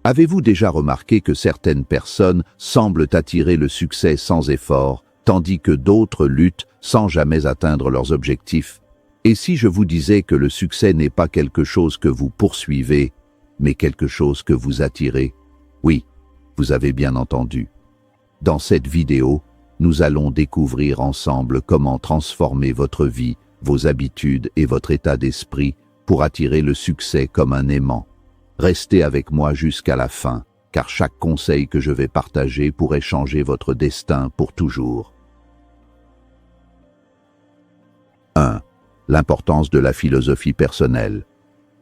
Avez-vous déjà remarqué que certaines personnes semblent attirer le succès sans effort, tandis que d'autres luttent sans jamais atteindre leurs objectifs? Et si je vous disais que le succès n'est pas quelque chose que vous poursuivez, mais quelque chose que vous attirez? Oui, vous avez bien entendu. Dans cette vidéo, nous allons découvrir ensemble comment transformer votre vie, vos habitudes et votre état d'esprit pour attirer le succès comme un aimant. Restez avec moi jusqu'à la fin, car chaque conseil que je vais partager pourrait changer votre destin pour toujours. 1. L'importance de la philosophie personnelle.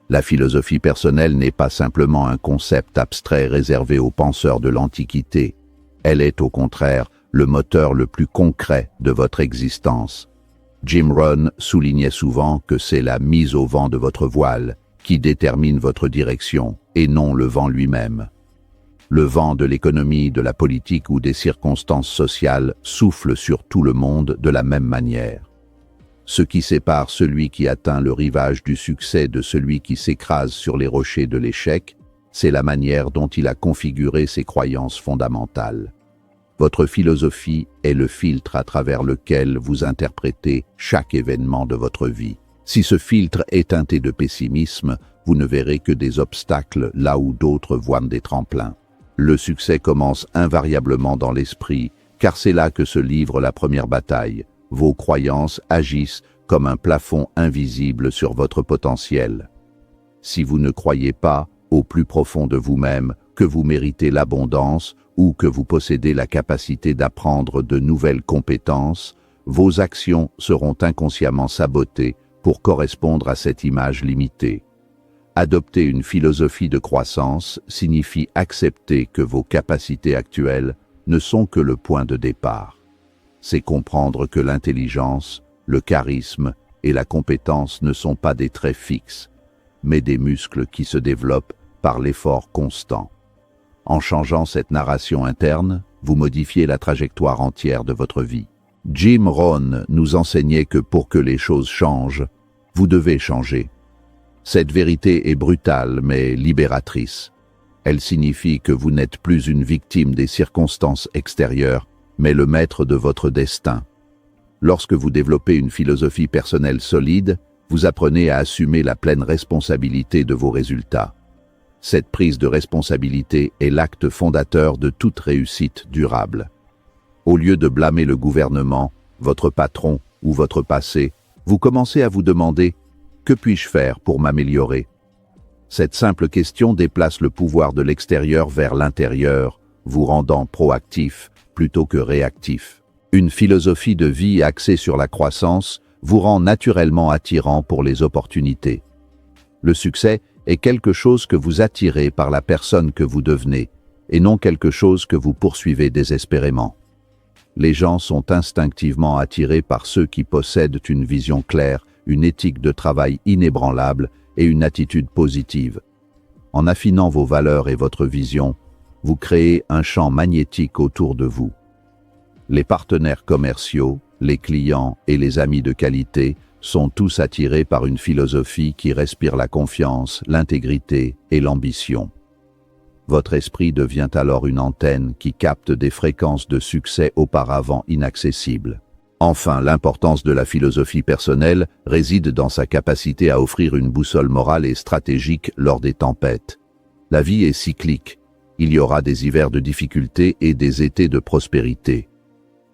La philosophie personnelle n'est pas simplement un concept abstrait réservé aux penseurs de l'Antiquité. Elle est au contraire le moteur le plus concret de votre existence. Jim Rohn soulignait souvent que c'est la mise au vent de votre voile qui détermine votre direction, et non le vent lui-même. Le vent de l'économie, de la politique ou des circonstances sociales souffle sur tout le monde de la même manière. Ce qui sépare celui qui atteint le rivage du succès de celui qui s'écrase sur les rochers de l'échec, c'est la manière dont il a configuré ses croyances fondamentales. Votre philosophie est le filtre à travers lequel vous interprétez chaque événement de votre vie. Si ce filtre est teinté de pessimisme, vous ne verrez que des obstacles là où d'autres voient des tremplins. Le succès commence invariablement dans l'esprit, car c'est là que se livre la première bataille. Vos croyances agissent comme un plafond invisible sur votre potentiel. Si vous ne croyez pas, au plus profond de vous-même, que vous méritez l'abondance ou que vous possédez la capacité d'apprendre de nouvelles compétences, vos actions seront inconsciemment sabotées pour correspondre à cette image limitée. Adopter une philosophie de croissance signifie accepter que vos capacités actuelles ne sont que le point de départ. C'est comprendre que l'intelligence, le charisme et la compétence ne sont pas des traits fixes, mais des muscles qui se développent par l'effort constant. En changeant cette narration interne, vous modifiez la trajectoire entière de votre vie. Jim Rohn nous enseignait que pour que les choses changent, vous devez changer. Cette vérité est brutale mais libératrice. Elle signifie que vous n'êtes plus une victime des circonstances extérieures, mais le maître de votre destin. Lorsque vous développez une philosophie personnelle solide, vous apprenez à assumer la pleine responsabilité de vos résultats. Cette prise de responsabilité est l'acte fondateur de toute réussite durable. Au lieu de blâmer le gouvernement, votre patron ou votre passé, vous commencez à vous demander « Que puis-je faire pour m'améliorer ?» Cette simple question déplace le pouvoir de l'extérieur vers l'intérieur, vous rendant proactif plutôt que réactif. Une philosophie de vie axée sur la croissance vous rend naturellement attirant pour les opportunités. Le succès est quelque chose que vous attirez par la personne que vous devenez, et non quelque chose que vous poursuivez désespérément. Les gens sont instinctivement attirés par ceux qui possèdent une vision claire, une éthique de travail inébranlable et une attitude positive. En affinant vos valeurs et votre vision, vous créez un champ magnétique autour de vous. Les partenaires commerciaux, les clients et les amis de qualité sont tous attirés par une philosophie qui respire la confiance, l'intégrité et l'ambition. Votre esprit devient alors une antenne qui capte des fréquences de succès auparavant inaccessibles. Enfin, l'importance de la philosophie personnelle réside dans sa capacité à offrir une boussole morale et stratégique lors des tempêtes. La vie est cyclique. Il y aura des hivers de difficultés et des étés de prospérité.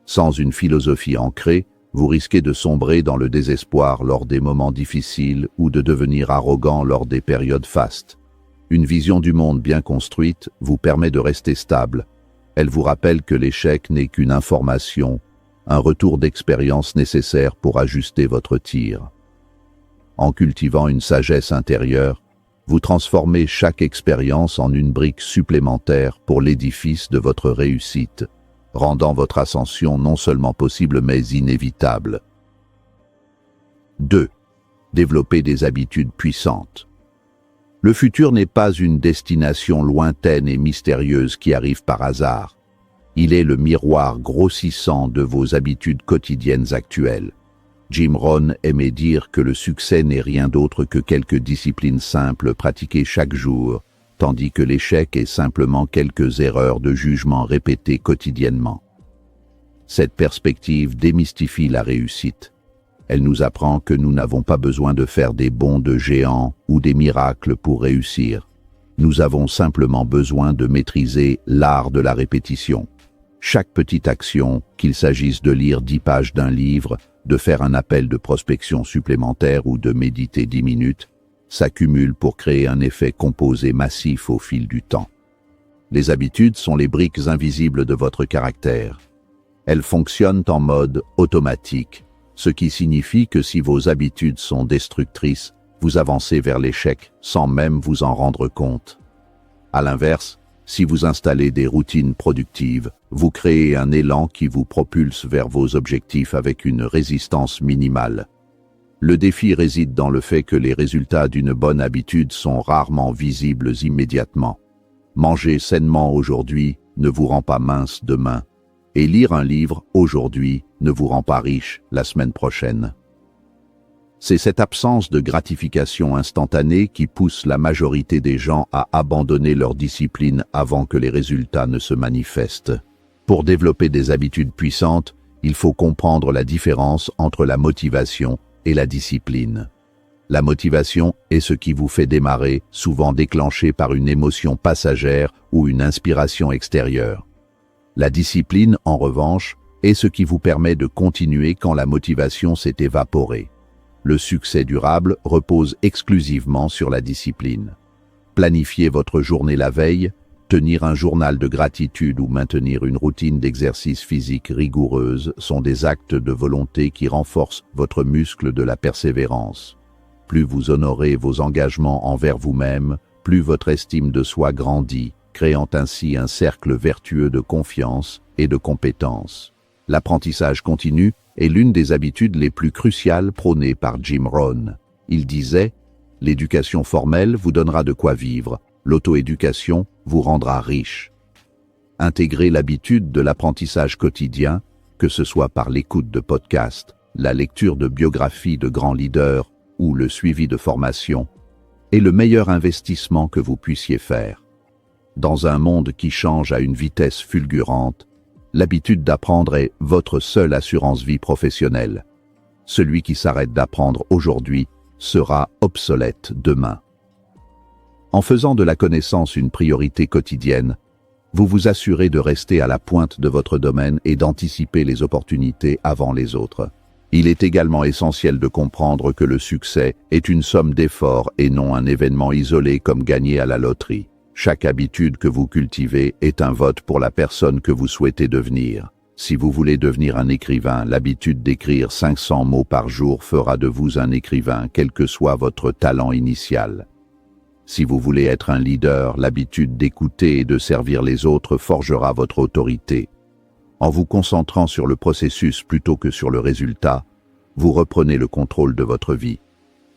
Sans une philosophie ancrée, vous risquez de sombrer dans le désespoir lors des moments difficiles ou de devenir arrogant lors des périodes fastes. Une vision du monde bien construite vous permet de rester stable. Elle vous rappelle que l'échec n'est qu'une information, un retour d'expérience nécessaire pour ajuster votre tir. En cultivant une sagesse intérieure, vous transformez chaque expérience en une brique supplémentaire pour l'édifice de votre réussite, rendant votre ascension non seulement possible mais inévitable. 2. Développer des habitudes puissantes. Le futur n'est pas une destination lointaine et mystérieuse qui arrive par hasard. Il est le miroir grossissant de vos habitudes quotidiennes actuelles. Jim Rohn aimait dire que le succès n'est rien d'autre que quelques disciplines simples pratiquées chaque jour, tandis que l'échec est simplement quelques erreurs de jugement répétées quotidiennement. Cette perspective démystifie la réussite. Elle nous apprend que nous n'avons pas besoin de faire des bonds de géants ou des miracles pour réussir. Nous avons simplement besoin de maîtriser l'art de la répétition. Chaque petite action, qu'il s'agisse de lire 10 pages d'un livre, de faire un appel de prospection supplémentaire ou de méditer 10 minutes, s'accumule pour créer un effet composé massif au fil du temps. Les habitudes sont les briques invisibles de votre caractère. Elles fonctionnent en mode automatique, ce qui signifie que si vos habitudes sont destructrices, vous avancez vers l'échec sans même vous en rendre compte. À l'inverse, si vous installez des routines productives, vous créez un élan qui vous propulse vers vos objectifs avec une résistance minimale. Le défi réside dans le fait que les résultats d'une bonne habitude sont rarement visibles immédiatement. Manger sainement aujourd'hui ne vous rend pas mince demain, et lire un livre aujourd'hui ne vous rend pas riche la semaine prochaine. C'est cette absence de gratification instantanée qui pousse la majorité des gens à abandonner leur discipline avant que les résultats ne se manifestent. Pour développer des habitudes puissantes, il faut comprendre la différence entre la motivation et la discipline. La motivation est ce qui vous fait démarrer, souvent déclenché par une émotion passagère ou une inspiration extérieure. La discipline, en revanche, est ce qui vous permet de continuer quand la motivation s'est évaporée. Le succès durable repose exclusivement sur la discipline. Planifier votre journée la veille, tenir un journal de gratitude ou maintenir une routine d'exercice physique rigoureuse sont des actes de volonté qui renforcent votre muscle de la persévérance. Plus vous honorez vos engagements envers vous-même, plus votre estime de soi grandit, créant ainsi un cercle vertueux de confiance et de compétence. L'apprentissage continu est l'une des habitudes les plus cruciales prônées par Jim Rohn. Il disait « L'éducation formelle vous donnera de quoi vivre, l'auto-éducation vous rendra riche. » Intégrer l'habitude de l'apprentissage quotidien, que ce soit par l'écoute de podcasts, la lecture de biographies de grands leaders ou le suivi de formations, est le meilleur investissement que vous puissiez faire. Dans un monde qui change à une vitesse fulgurante, l'habitude d'apprendre est votre seule assurance vie professionnelle. Celui qui s'arrête d'apprendre aujourd'hui sera obsolète demain. En faisant de la connaissance une priorité quotidienne, vous vous assurez de rester à la pointe de votre domaine et d'anticiper les opportunités avant les autres. Il est également essentiel de comprendre que le succès est une somme d'efforts et non un événement isolé comme gagner à la loterie. Chaque habitude que vous cultivez est un vote pour la personne que vous souhaitez devenir. Si vous voulez devenir un écrivain, l'habitude d'écrire 500 mots par jour fera de vous un écrivain, quel que soit votre talent initial. Si vous voulez être un leader, l'habitude d'écouter et de servir les autres forgera votre autorité. En vous concentrant sur le processus plutôt que sur le résultat, vous reprenez le contrôle de votre vie.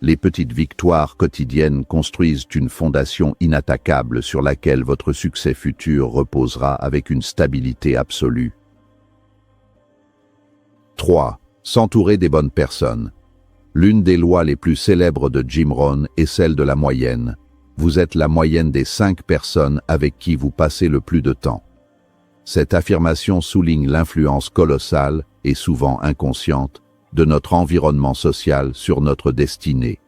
Les petites victoires quotidiennes construisent une fondation inattaquable sur laquelle votre succès futur reposera avec une stabilité absolue. 3. S'entourer des bonnes personnes. L'une des lois les plus célèbres de Jim Rohn est celle de la moyenne. Vous êtes la moyenne des 5 personnes avec qui vous passez le plus de temps. Cette affirmation souligne l'influence colossale, et souvent inconsciente, de notre environnement social sur notre destinée.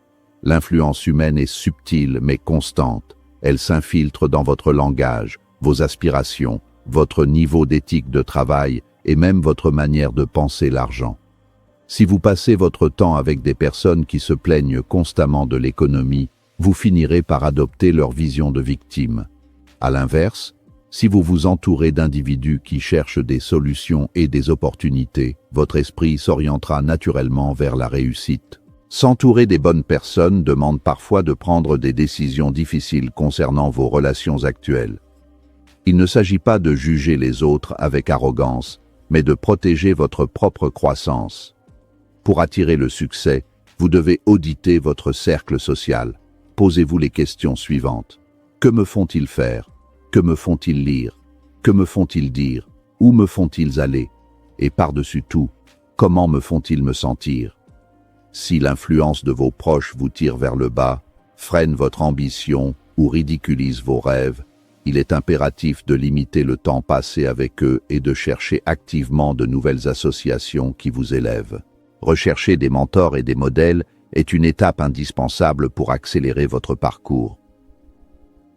L'influence humaine est subtile mais constante. Elle s'infiltre dans votre langage, vos aspirations, votre niveau d'éthique de travail et même votre manière de penser l'argent. Si vous passez votre temps avec des personnes qui se plaignent constamment de l'économie, vous finirez par adopter leur vision de victime. À l'inverse, si vous vous entourez d'individus qui cherchent des solutions et des opportunités, votre esprit s'orientera naturellement vers la réussite. S'entourer des bonnes personnes demande parfois de prendre des décisions difficiles concernant vos relations actuelles. Il ne s'agit pas de juger les autres avec arrogance, mais de protéger votre propre croissance. Pour attirer le succès, vous devez auditer votre cercle social. Posez-vous les questions suivantes. Que me font-ils faire? Que me font-ils lire? Que me font-ils dire? Où me font-ils aller? Et par-dessus tout, comment me font-ils me sentir? Si l'influence de vos proches vous tire vers le bas, freine votre ambition ou ridiculisent vos rêves, il est impératif de limiter le temps passé avec eux et de chercher activement de nouvelles associations qui vous élèvent. Rechercher des mentors et des modèles est une étape indispensable pour accélérer votre parcours.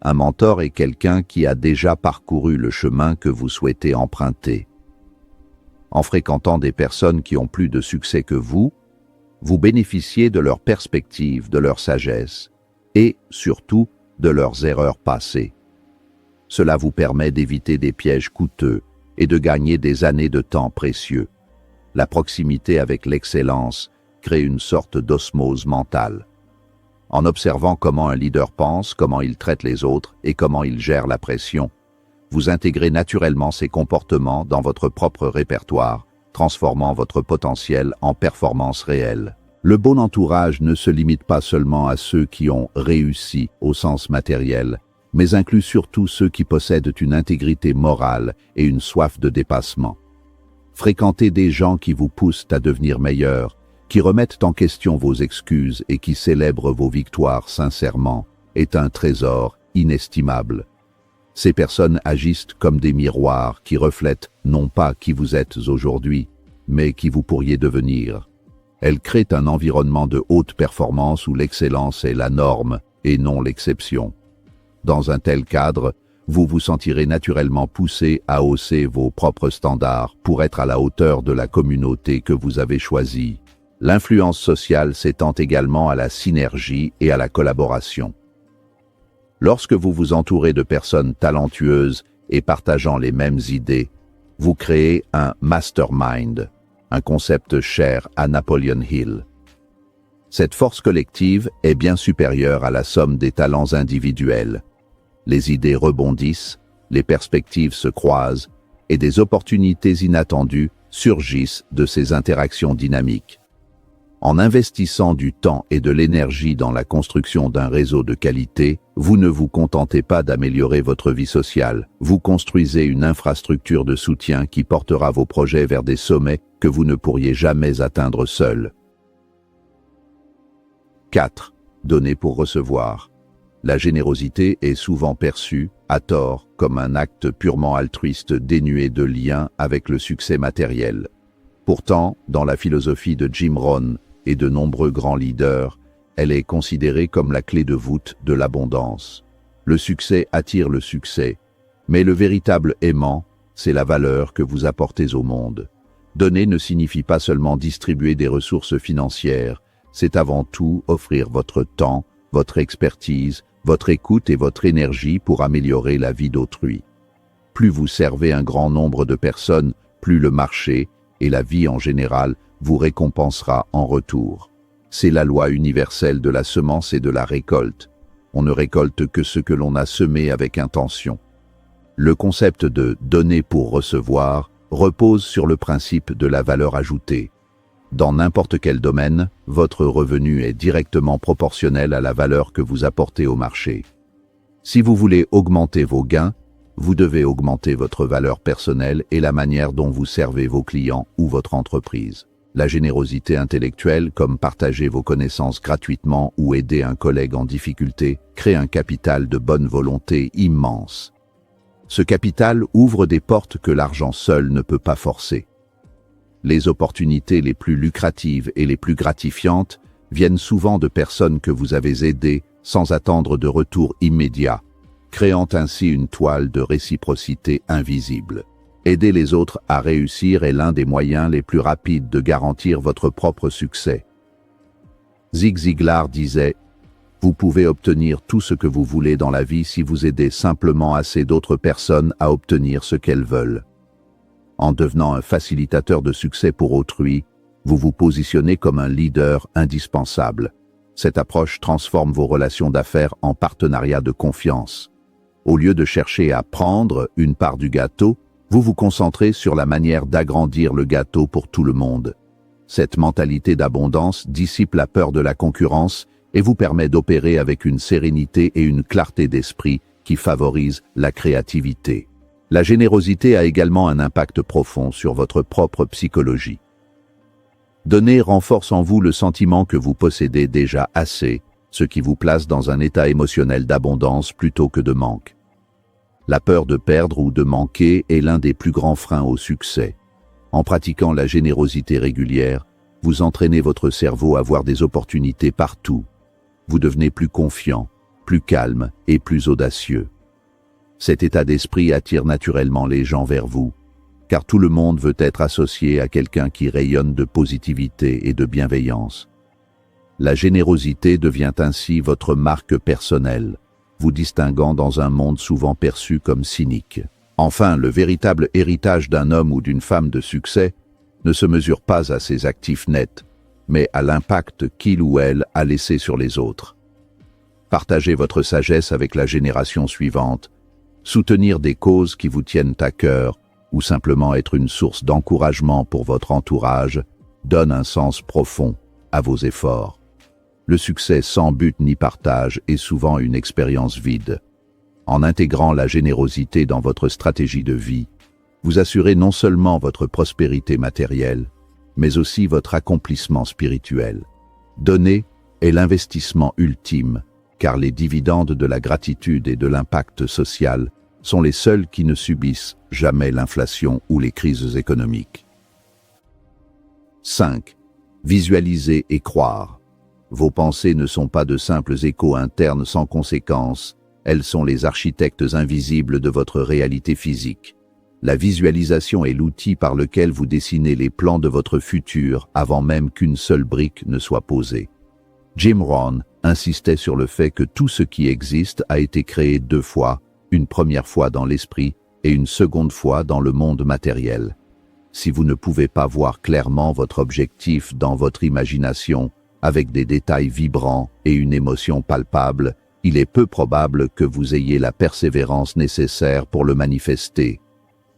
Un mentor est quelqu'un qui a déjà parcouru le chemin que vous souhaitez emprunter. En fréquentant des personnes qui ont plus de succès que vous bénéficiez de leur perspective, de leur sagesse et, surtout, de leurs erreurs passées. Cela vous permet d'éviter des pièges coûteux et de gagner des années de temps précieux. La proximité avec l'excellence crée une sorte d'osmose mentale. En observant comment un leader pense, comment il traite les autres et comment il gère la pression, vous intégrez naturellement ces comportements dans votre propre répertoire, transformant votre potentiel en performance réelle. Le bon entourage ne se limite pas seulement à ceux qui ont réussi au sens matériel, mais inclut surtout ceux qui possèdent une intégrité morale et une soif de dépassement. Fréquentez des gens qui vous poussent à devenir meilleur, qui remettent en question vos excuses et qui célèbrent vos victoires sincèrement, est un trésor inestimable. Ces personnes agissent comme des miroirs qui reflètent non pas qui vous êtes aujourd'hui, mais qui vous pourriez devenir. Elles créent un environnement de haute performance où l'excellence est la norme et non l'exception. Dans un tel cadre, vous vous sentirez naturellement poussé à hausser vos propres standards pour être à la hauteur de la communauté que vous avez choisie. L'influence sociale s'étend également à la synergie et à la collaboration. Lorsque vous vous entourez de personnes talentueuses et partageant les mêmes idées, vous créez un mastermind, un concept cher à Napoleon Hill. Cette force collective est bien supérieure à la somme des talents individuels. Les idées rebondissent, les perspectives se croisent et des opportunités inattendues surgissent de ces interactions dynamiques. En investissant du temps et de l'énergie dans la construction d'un réseau de qualité, vous ne vous contentez pas d'améliorer votre vie sociale, vous construisez une infrastructure de soutien qui portera vos projets vers des sommets que vous ne pourriez jamais atteindre seul. 4. Donner pour recevoir. La générosité est souvent perçue, à tort, comme un acte purement altruiste dénué de lien avec le succès matériel. Pourtant, dans la philosophie de Jim Rohn et de nombreux grands leaders, elle est considérée comme la clé de voûte de l'abondance. Le succès attire le succès, mais le véritable aimant, c'est la valeur que vous apportez au monde. Donner ne signifie pas seulement distribuer des ressources financières, c'est avant tout offrir votre temps, votre expertise, votre écoute et votre énergie pour améliorer la vie d'autrui. Plus vous servez un grand nombre de personnes, plus le marché et la vie en général vous récompensera en retour. C'est la loi universelle de la semence et de la récolte. On ne récolte que ce que l'on a semé avec intention. Le concept de « donner pour recevoir » repose sur le principe de la valeur ajoutée. Dans n'importe quel domaine, votre revenu est directement proportionnel à la valeur que vous apportez au marché. Si vous voulez augmenter vos gains, vous devez augmenter votre valeur personnelle et la manière dont vous servez vos clients ou votre entreprise. La générosité intellectuelle, comme partager vos connaissances gratuitement ou aider un collègue en difficulté, crée un capital de bonne volonté immense. Ce capital ouvre des portes que l'argent seul ne peut pas forcer. Les opportunités les plus lucratives et les plus gratifiantes viennent souvent de personnes que vous avez aidées sans attendre de retour immédiat, créant ainsi une toile de réciprocité invisible. Aider les autres à réussir est l'un des moyens les plus rapides de garantir votre propre succès. Zig Ziglar disait « Vous pouvez obtenir tout ce que vous voulez dans la vie si vous aidez simplement assez d'autres personnes à obtenir ce qu'elles veulent. » En devenant un facilitateur de succès pour autrui, vous vous positionnez comme un leader indispensable. Cette approche transforme vos relations d'affaires en partenariat de confiance. Au lieu de chercher à prendre une part du gâteau, vous vous concentrez sur la manière d'agrandir le gâteau pour tout le monde. Cette mentalité d'abondance dissipe la peur de la concurrence et vous permet d'opérer avec une sérénité et une clarté d'esprit qui favorisent la créativité. La générosité a également un impact profond sur votre propre psychologie. Donner renforce en vous le sentiment que vous possédez déjà assez ce qui vous place dans un état émotionnel d'abondance plutôt que de manque. La peur de perdre ou de manquer est l'un des plus grands freins au succès. En pratiquant la générosité régulière, vous entraînez votre cerveau à voir des opportunités partout. Vous devenez plus confiant, plus calme et plus audacieux. Cet état d'esprit attire naturellement les gens vers vous, car tout le monde veut être associé à quelqu'un qui rayonne de positivité et de bienveillance. La générosité devient ainsi votre marque personnelle, vous distinguant dans un monde souvent perçu comme cynique. Enfin, le véritable héritage d'un homme ou d'une femme de succès ne se mesure pas à ses actifs nets, mais à l'impact qu'il ou elle a laissé sur les autres. Partagez votre sagesse avec la génération suivante, soutenir des causes qui vous tiennent à cœur ou simplement être une source d'encouragement pour votre entourage donne un sens profond à vos efforts. Le succès sans but ni partage est souvent une expérience vide. En intégrant la générosité dans votre stratégie de vie, vous assurez non seulement votre prospérité matérielle, mais aussi votre accomplissement spirituel. Donner est l'investissement ultime, car les dividendes de la gratitude et de l'impact social sont les seuls qui ne subissent jamais l'inflation ou les crises économiques. 5. Visualiser et croire. Vos pensées ne sont pas de simples échos internes sans conséquence, elles sont les architectes invisibles de votre réalité physique. La visualisation est l'outil par lequel vous dessinez les plans de votre futur avant même qu'une seule brique ne soit posée. Jim Rohn insistait sur le fait que tout ce qui existe a été créé 2 fois, une première fois dans l'esprit et une seconde fois dans le monde matériel. Si vous ne pouvez pas voir clairement votre objectif dans votre imagination, avec des détails vibrants et une émotion palpable, il est peu probable que vous ayez la persévérance nécessaire pour le manifester.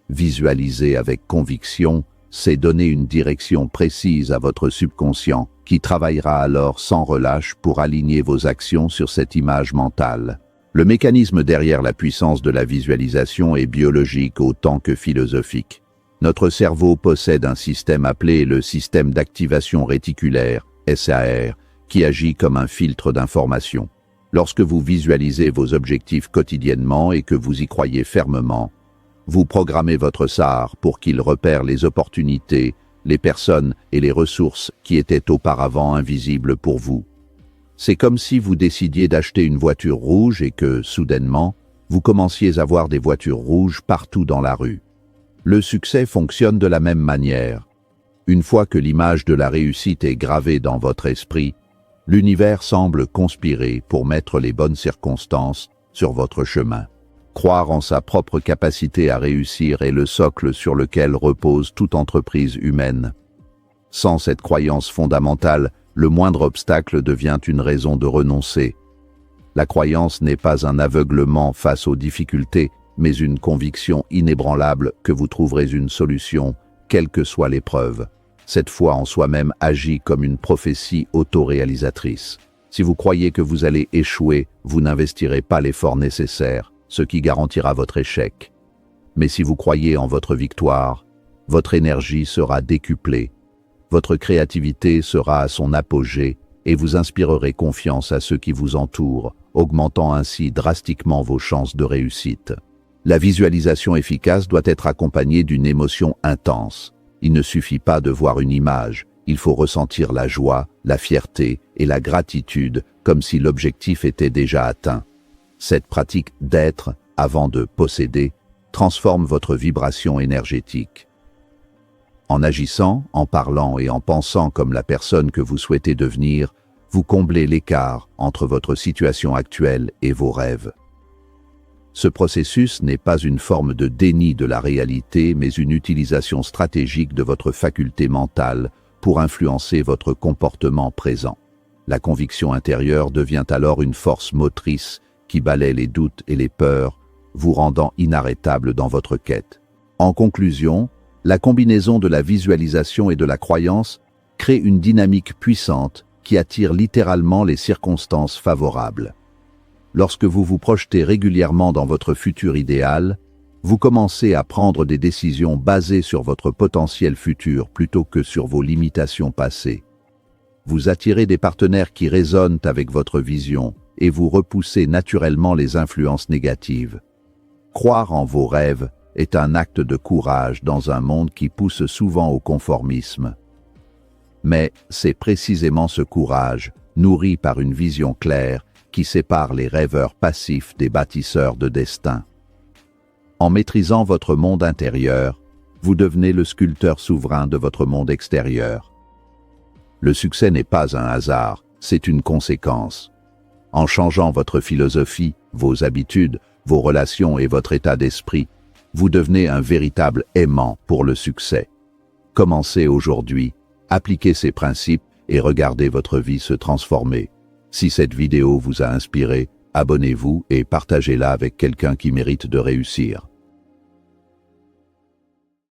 Visualiser avec conviction, c'est donner une direction précise à votre subconscient, qui travaillera alors sans relâche pour aligner vos actions sur cette image mentale. Le mécanisme derrière la puissance de la visualisation est biologique autant que philosophique. Notre cerveau possède un système appelé le système d'activation réticulaire, SAR, qui agit comme un filtre d'information. Lorsque vous visualisez vos objectifs quotidiennement et que vous y croyez fermement, vous programmez votre SAR pour qu'il repère les opportunités, les personnes et les ressources qui étaient auparavant invisibles pour vous. C'est comme si vous décidiez d'acheter une voiture rouge et que, soudainement, vous commenciez à voir des voitures rouges partout dans la rue. Le succès fonctionne de la même manière. Une fois que l'image de la réussite est gravée dans votre esprit, l'univers semble conspirer pour mettre les bonnes circonstances sur votre chemin. Croire en sa propre capacité à réussir est le socle sur lequel repose toute entreprise humaine. Sans cette croyance fondamentale, le moindre obstacle devient une raison de renoncer. La croyance n'est pas un aveuglement face aux difficultés, mais une conviction inébranlable que vous trouverez une solution, quelle que soit l'épreuve. Cette foi en soi-même agit comme une prophétie autoréalisatrice. Si vous croyez que vous allez échouer, vous n'investirez pas l'effort nécessaire, ce qui garantira votre échec. Mais si vous croyez en votre victoire, votre énergie sera décuplée, votre créativité sera à son apogée et vous inspirerez confiance à ceux qui vous entourent, augmentant ainsi drastiquement vos chances de réussite. La visualisation efficace doit être accompagnée d'une émotion intense. Il ne suffit pas de voir une image, il faut ressentir la joie, la fierté et la gratitude comme si l'objectif était déjà atteint. Cette pratique d'être, avant de posséder, transforme votre vibration énergétique. En agissant, en parlant et en pensant comme la personne que vous souhaitez devenir, vous comblez l'écart entre votre situation actuelle et vos rêves. Ce processus n'est pas une forme de déni de la réalité, mais une utilisation stratégique de votre faculté mentale pour influencer votre comportement présent. La conviction intérieure devient alors une force motrice qui balaie les doutes et les peurs, vous rendant inarrêtable dans votre quête. En conclusion, la combinaison de la visualisation et de la croyance crée une dynamique puissante qui attire littéralement les circonstances favorables. Lorsque vous vous projetez régulièrement dans votre futur idéal, vous commencez à prendre des décisions basées sur votre potentiel futur plutôt que sur vos limitations passées. Vous attirez des partenaires qui résonnent avec votre vision et vous repoussez naturellement les influences négatives. Croire en vos rêves est un acte de courage dans un monde qui pousse souvent au conformisme. Mais c'est précisément ce courage, nourri par une vision claire, qui sépare les rêveurs passifs des bâtisseurs de destin. En maîtrisant votre monde intérieur, vous devenez le sculpteur souverain de votre monde extérieur. Le succès n'est pas un hasard, c'est une conséquence. En changeant votre philosophie, vos habitudes, vos relations et votre état d'esprit, vous devenez un véritable aimant pour le succès. Commencez aujourd'hui, appliquez ces principes et regardez votre vie se transformer. Si cette vidéo vous a inspiré, abonnez-vous et partagez-la avec quelqu'un qui mérite de réussir.